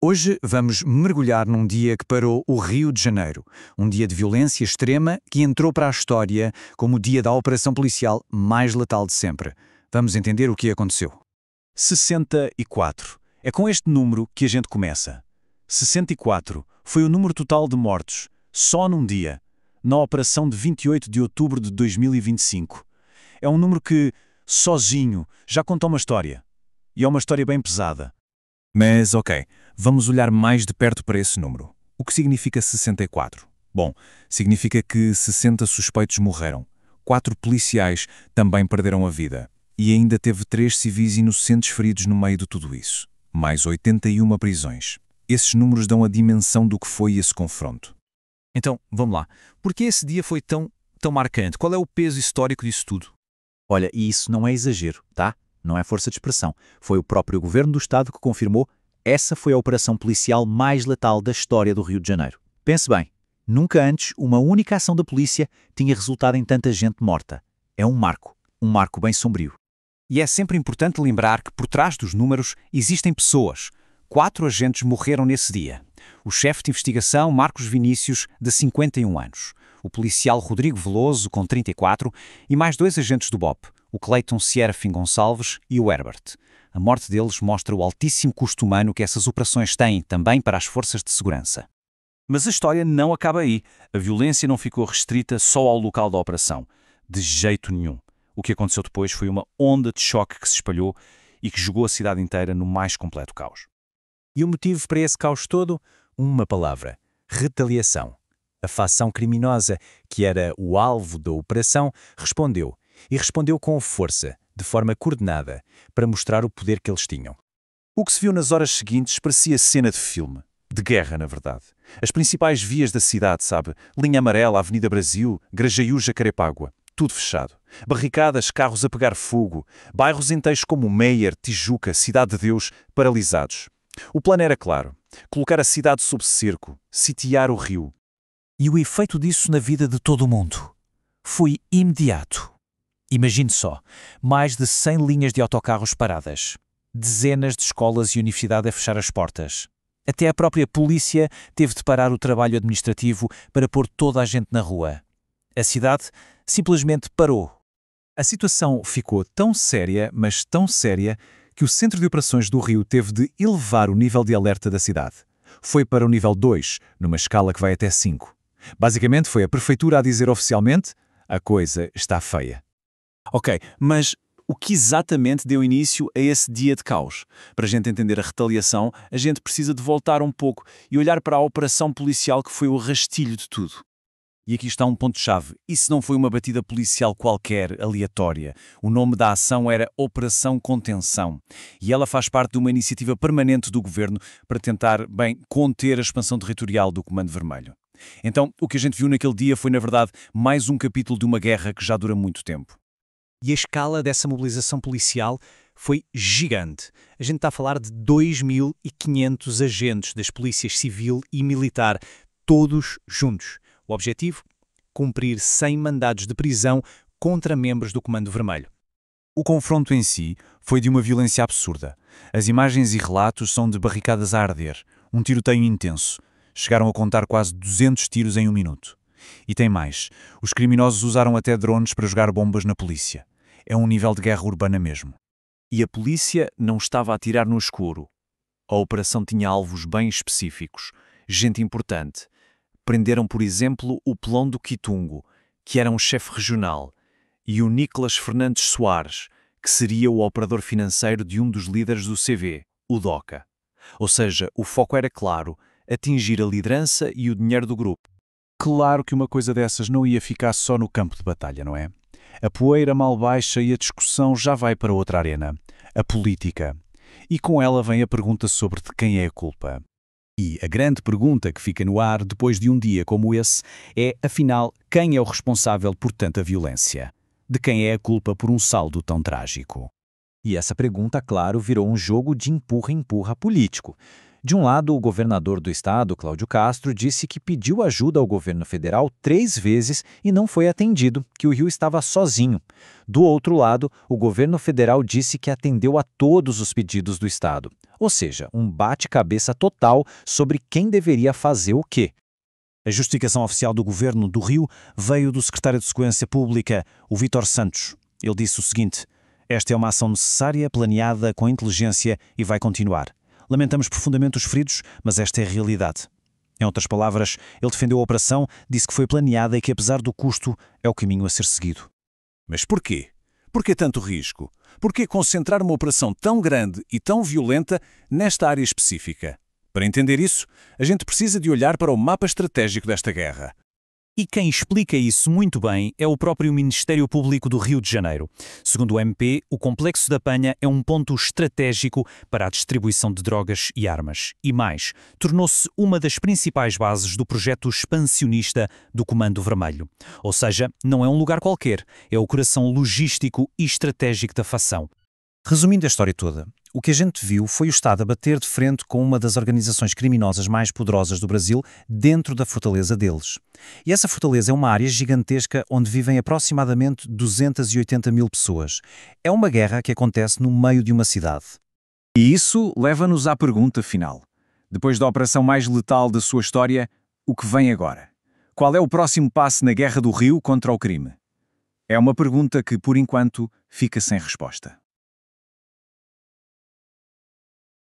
Hoje vamos mergulhar num dia que parou o Rio de Janeiro, um dia de violência extrema que entrou para a história como o dia da operação policial mais letal de sempre. Vamos entender o que aconteceu. 64. É com este número que a gente começa. 64 foi o número total de mortos, só num dia, na operação de 28 de outubro de 2025. É um número que, sozinho, já conta uma história. E é uma história bem pesada. Mas, ok, vamos olhar mais de perto para esse número. O que significa 64? Bom, significa que 60 suspeitos morreram. 4 policiais também perderam a vida. E ainda teve 3 civis inocentes feridos no meio de tudo isso. Mais 81 prisões. Esses números dão a dimensão do que foi esse confronto. Então, vamos lá. Por que esse dia foi tão marcante? Qual é o peso histórico disso tudo? Olha, e isso não é exagero, tá? Não é força de expressão. Foi o próprio governo do Estado que confirmou essa foi a operação policial mais letal da história do Rio de Janeiro. Pense bem, nunca antes uma única ação da polícia tinha resultado em tanta gente morta. É um marco bem sombrio. E é sempre importante lembrar que por trás dos números existem pessoas. 4 agentes morreram nesse dia. O chefe de investigação, Marcos Vinícius, de 51 anos. O policial Rodrigo Veloso, com 34, e mais 2 agentes do BOP, o Cleiton Sierfim Gonçalves e o Herbert. A morte deles mostra o altíssimo custo humano que essas operações têm também para as forças de segurança. Mas a história não acaba aí. A violência não ficou restrita só ao local da operação. De jeito nenhum. O que aconteceu depois foi uma onda de choque que se espalhou e que jogou a cidade inteira no mais completo caos. E o motivo para esse caos todo? Uma palavra: retaliação. A facção criminosa, que era o alvo da operação, respondeu. E respondeu com força, de forma coordenada, para mostrar o poder que eles tinham. O que se viu nas horas seguintes parecia cena de filme. De guerra, na verdade. As principais vias da cidade, sabe? Linha Amarela, Avenida Brasil, Grajaú, Jacarepágua. Tudo fechado. Barricadas, carros a pegar fogo. Bairros inteiros como Meier, Tijuca, Cidade de Deus, paralisados. O plano era claro. Colocar a cidade sob cerco. Sitiar o rio. E o efeito disso na vida de todo o mundo foi imediato. Imagine só, mais de 100 linhas de autocarros paradas, dezenas de escolas e universidades a fechar as portas. Até a própria polícia teve de parar o trabalho administrativo para pôr toda a gente na rua. A cidade simplesmente parou. A situação ficou tão séria, mas tão séria, que o Centro de Operações do Rio teve de elevar o nível de alerta da cidade. Foi para o nível 2, numa escala que vai até 5. Basicamente foi a prefeitura a dizer oficialmente: a coisa está feia. Ok, mas o que exatamente deu início a esse dia de caos? Para a gente entender a retaliação, a gente precisa de voltar um pouco e olhar para a operação policial que foi o rastilho de tudo. E aqui está um ponto-chave. Isso não foi uma batida policial qualquer, aleatória. O nome da ação era Operação Contenção. E ela faz parte de uma iniciativa permanente do governo para tentar, conter a expansão territorial do Comando Vermelho. Então, o que a gente viu naquele dia foi, na verdade, mais um capítulo de uma guerra que já dura muito tempo. E a escala dessa mobilização policial foi gigante. A gente está a falar de 2.500 agentes das polícias civil e militar, todos juntos. O objetivo? Cumprir 100 mandados de prisão contra membros do Comando Vermelho. O confronto em si foi de uma violência absurda. As imagens e relatos são de barricadas a arder, um tiroteio intenso. Chegaram a contar quase 200 tiros em 1 minuto. E tem mais. Os criminosos usaram até drones para jogar bombas na polícia. É um nível de guerra urbana mesmo. E a polícia não estava a atirar no escuro. A operação tinha alvos bem específicos. Gente importante. Prenderam, por exemplo, o Pelão do Quitungo, que era um chefe regional, e o Nicolas Fernandes Soares, que seria o operador financeiro de um dos líderes do CV, o DOCA. Ou seja, o foco era claro, atingir a liderança e o dinheiro do grupo. Claro que uma coisa dessas não ia ficar só no campo de batalha, não é? A poeira mal baixa e a discussão já vai para outra arena, a política. E com ela vem a pergunta sobre de quem é a culpa. E a grande pergunta que fica no ar depois de um dia como esse é, afinal, quem é o responsável por tanta violência? De quem é a culpa por um saldo tão trágico? E essa pergunta, claro, virou um jogo de empurra-empurra político. De um lado, o governador do estado, Cláudio Castro, disse que pediu ajuda ao governo federal 3 vezes e não foi atendido, que o rio estava sozinho. Do outro lado, o governo federal disse que atendeu a todos os pedidos do estado. Ou seja, um bate-cabeça total sobre quem deveria fazer o quê. A justificação oficial do governo do Rio veio do secretário de Segurança Pública, o Vítor Santos. Ele disse o seguinte: esta é uma ação necessária, planeada com inteligência e vai continuar. Lamentamos profundamente os feridos, mas esta é a realidade. Em outras palavras, ele defendeu a operação, disse que foi planeada e que, apesar do custo, é o caminho a ser seguido. Mas porquê? Porquê tanto risco? Porquê concentrar uma operação tão grande e tão violenta nesta área específica? Para entender isso, a gente precisa de olhar para o mapa estratégico desta guerra. E quem explica isso muito bem é o próprio Ministério Público do Rio de Janeiro. Segundo o MP, o Complexo da Penha é um ponto estratégico para a distribuição de drogas e armas. E mais, tornou-se uma das principais bases do projeto expansionista do Comando Vermelho. Ou seja, não é um lugar qualquer, é o coração logístico e estratégico da facção. Resumindo a história toda, o que a gente viu foi o Estado a bater de frente com uma das organizações criminosas mais poderosas do Brasil dentro da fortaleza deles. E essa fortaleza é uma área gigantesca onde vivem aproximadamente 280 mil pessoas. É uma guerra que acontece no meio de uma cidade. E isso leva-nos à pergunta final. Depois da operação mais letal da sua história, o que vem agora? Qual é o próximo passo na Guerra do Rio contra o crime? É uma pergunta que, por enquanto, fica sem resposta.